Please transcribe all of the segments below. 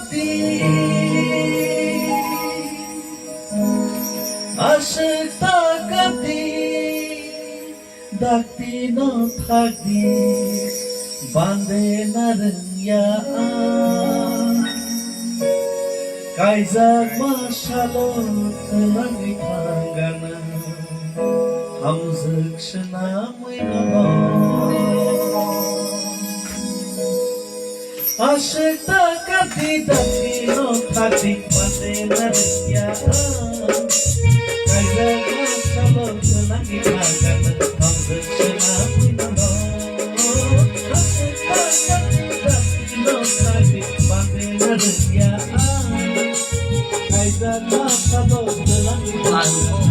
dakti asyik takati dakti no thakdi bande narangyaan kaizak masalot langi tanggana hamzak senamai nabang asyik takati dakti no thakdi bande narangyaan kaizak masalot langi tanggana hamzak senamai nabang asyik takati dakti no thakdi bande narangyaan kaizak masalot langi tanggana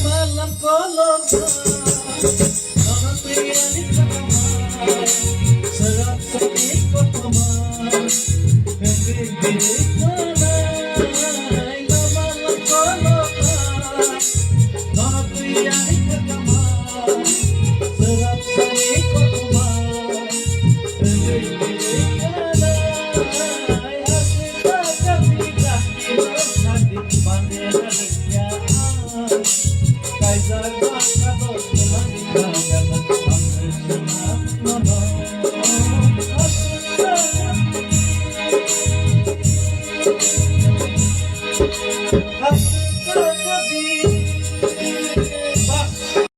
Malam kolong nama pria di kamar serap sedih kotomar bibir malai malam kolong nama pria di kamar serap sedih kotomar bibir malai asyik takati dakti no thakdi bande narangyaan kaizak masalot langi tanggana hamzak senamai nabang asyik takati